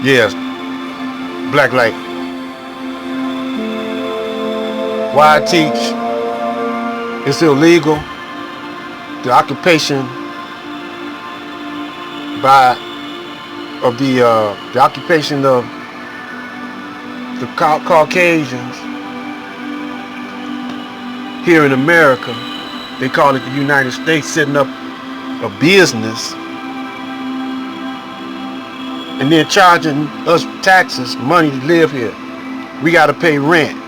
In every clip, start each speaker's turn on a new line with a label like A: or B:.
A: Yes, black light. Why I teach it's illegal. The occupation by of the occupation of the Caucasians here in America. They call it the United States, setting up a business and then charging us taxes, money to live here. We got to pay rent.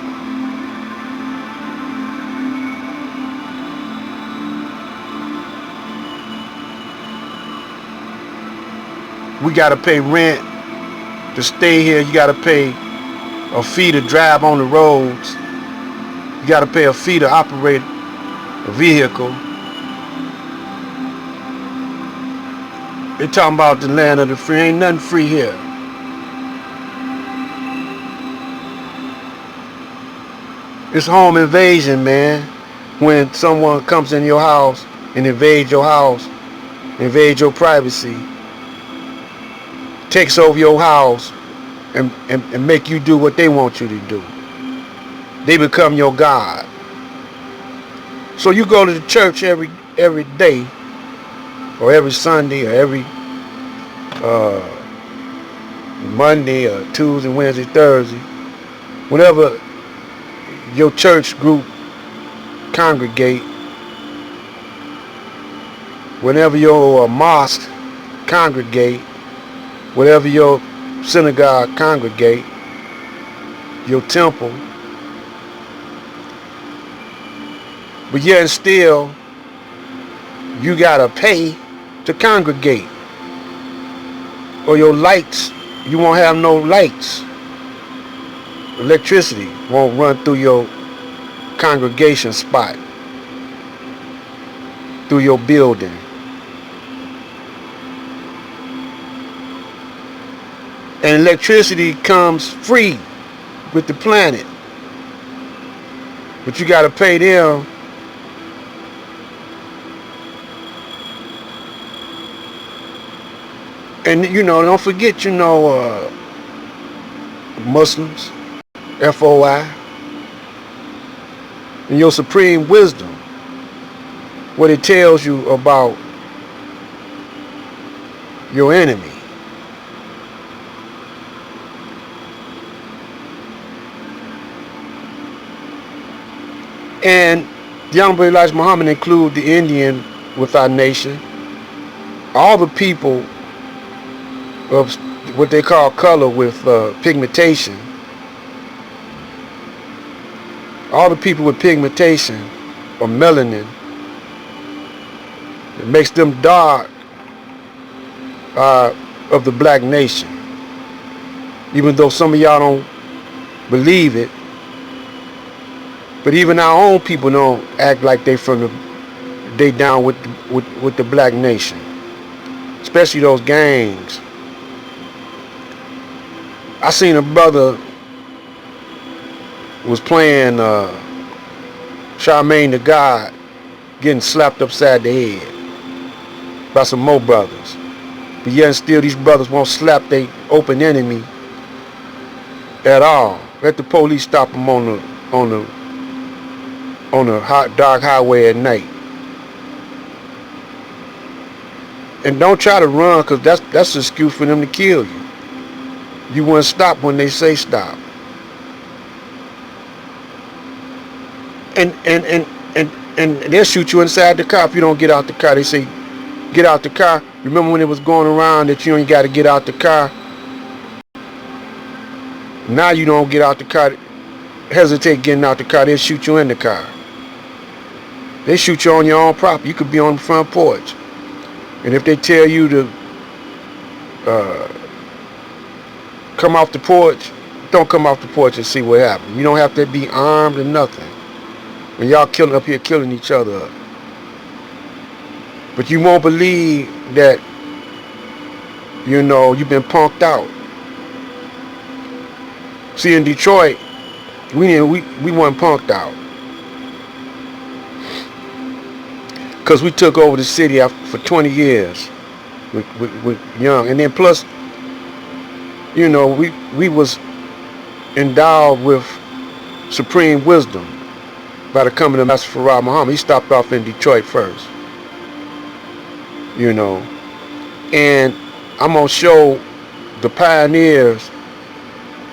A: We got to pay rent to stay here. You got to pay a fee to drive on the roads. You got to pay a fee to operate a vehicle. They talking about the land of the free. Ain't nothing free here. It's home invasion, man. When someone comes in your house and invades your house, invade your privacy, takes over your house and make you do what they want you to do. They become your God. So you go to the church every day, or every Sunday, or every Monday, or Tuesday, Wednesday, Thursday, whenever your church group congregate, whenever your mosque congregate, whenever your synagogue congregate, your temple, but yet and still you gotta pay to congregate, or your lights, you won't have no lights. Electricity won't run through your congregation spot, through your building. And electricity comes free with the planet, but you gotta pay them. And don't forget, Muslims, FOI, and your supreme wisdom, what it tells you about your enemy. And the Honorable Elijah Muhammad include the Indian with our nation, all the people of what they call color with pigmentation. All the people with pigmentation or melanin, it makes them dark, of the black nation. Even though some of y'all don't believe it, but even our own people don't act like they down with the black nation, especially those gangs. I seen a brother was playing Charmaine the God, getting slapped upside the head by some more brothers. But yet and still these brothers won't slap their open enemy at all. Let the police stop them on the hot dark highway at night. And don't try to run, because that's an excuse for them to kill you. You wouldn't stop when they say stop. And they'll shoot you inside the car if you don't get out the car. They say, get out the car. Remember when it was going around that you only got to get out the car? Now you don't get out the car, hesitate getting out the car, they'll shoot you in the car. They shoot you on your own property. You could be on the front porch. And if they tell you to come off the porch, don't come off the porch and see what happens. You don't have to be armed or nothing. When y'all up here killing each other up. But you won't believe that, you've been punked out. See, in Detroit, we weren't punked out. Because we took over the city for 20 years with Young. And then plus, You know, we was endowed with supreme wisdom by the coming of Master Farad Muhammad. He stopped off in Detroit first. You know, and I'm gonna show the pioneers,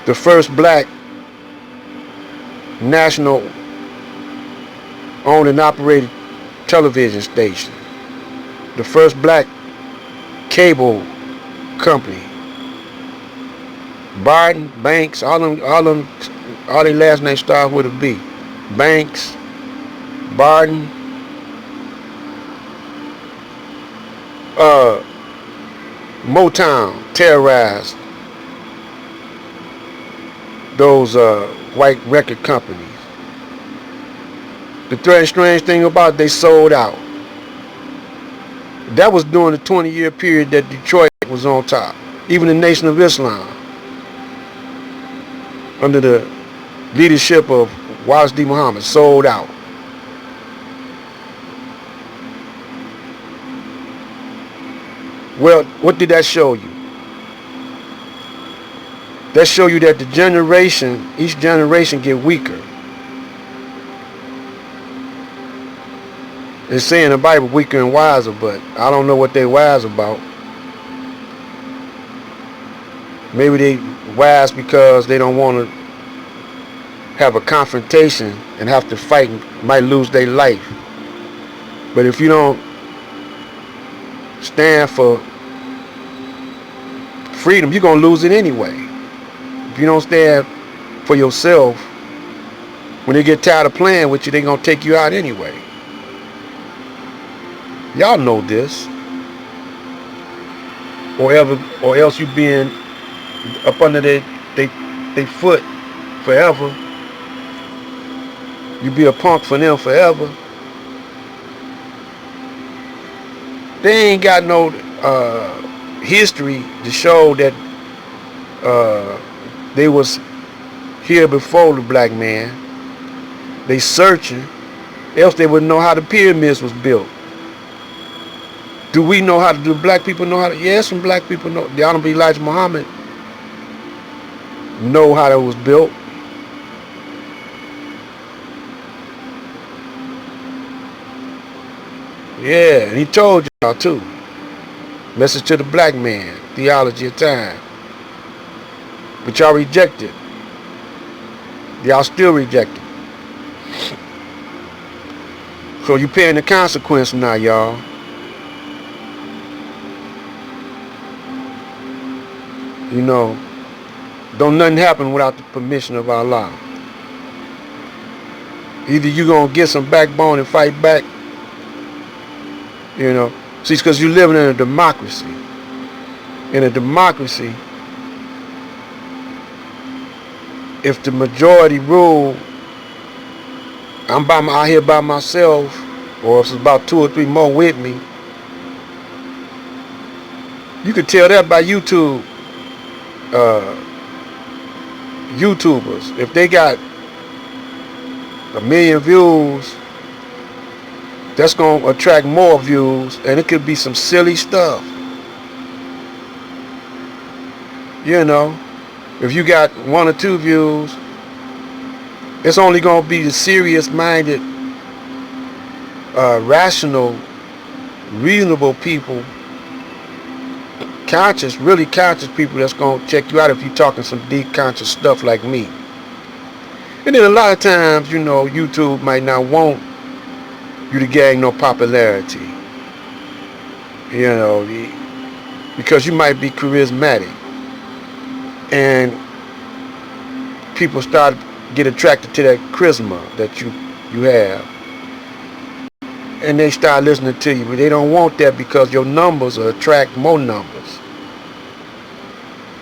A: the first black national owned and operated television station, the first black cable company. Barton, Banks, all their last names start with a B. Banks, Barton, Motown terrorized those white record companies. The threat strange thing about it, they sold out. That was during the 20-year period that Detroit was on top. Even the Nation of Islam, under the leadership of Wallace D. Muhammad, sold out. Well, what did that show you? That show you that each generation get weaker. It's saying in the Bible weaker and wiser, but I don't know what they wise about. Maybe they wise because they don't want to have a confrontation and have to fight and might lose their life. But if you don't stand for freedom, you're going to lose it anyway. If you don't stand for yourself, when they get tired of playing with you, they're going to take you out anyway. Y'all know this. Or else you being up under their foot forever. You be a punk for them forever. They ain't got no history to show that they was here before the black man. They searching, else they wouldn't know how the pyramids was built. Do we know how to do? Black people know how to? Yeah, some black people know. The Honorable Elijah Muhammad know how it was built. Yeah, and he told y'all too. Message to the black man, theology of time. But y'all rejected. Y'all still rejected. So you paying the consequence now, y'all. You know, don't nothing happen without the permission of Allah. Either you gonna get some backbone and fight back, you know. See, it's because you're living in a democracy. In a democracy, if the majority rule, I'm out here by myself, or if it's about 2 or 3 more with me, you could tell that by YouTubers. If they got 1 million views, that's going to attract more views, and it could be some silly stuff. You know, if you got 1 or 2 views, it's only going to be the serious-minded, rational, reasonable people, conscious, really conscious people that's going to check you out if you're talking some deep conscious stuff like me. And then a lot of times, you know, YouTube might not want you to gain no popularity, you know, because you might be charismatic, and people start get attracted to that charisma that you have, and they start listening to you. But they don't want that because your numbers will attract more numbers.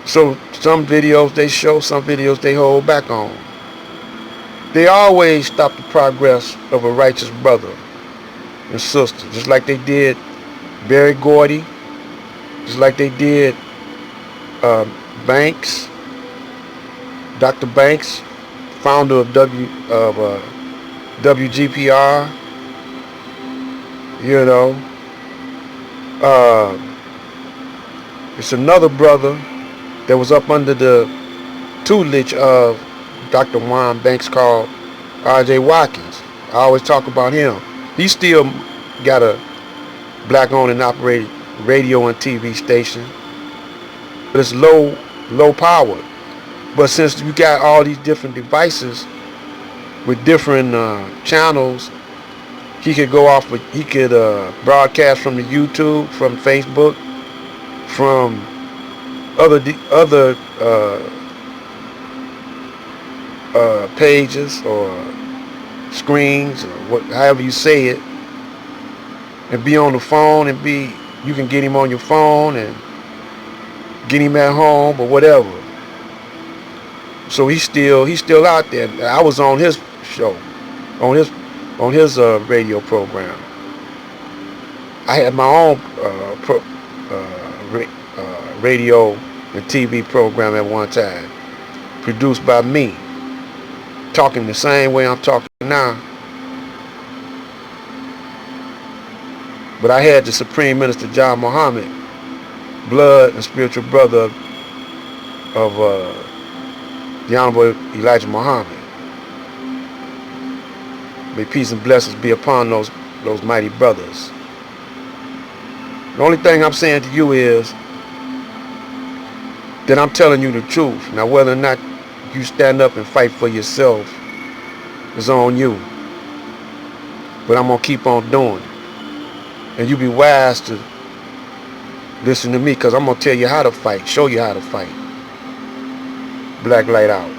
A: So some videos they show, some videos they hold back on. They always stop the progress of a righteous brother and sister, just like they did Barry Gordy, just like they did Banks, Dr. Banks, founder of WGPR. You know, it's another brother that was up under the tutelage of Dr. Juan Banks called R.J. Watkins. I always talk about him. He still got a black-owned and operated radio and TV station, but it's low power. But since you got all these different devices with different channels, he could go off. He could broadcast from the YouTube, from Facebook, from other pages or screens, or however you say it, and be on the phone and be. You can get him on your phone and get him at home or whatever. So he's still out there. I was on his show, on his radio program. I had my own radio and TV program at one time, produced by me, talking the same way I'm talking now. But I had the Supreme Minister John Muhammad, blood and spiritual brother of the Honorable Elijah Muhammad. May peace and blessings be upon those mighty brothers. The only thing I'm saying to you is that I'm telling you the truth. Now, whether or not you stand up and fight for yourself is on you. But I'm going to keep on doing it. And you be wise to listen to me, because I'm going to tell you how to fight, show you how to fight. Black Light out.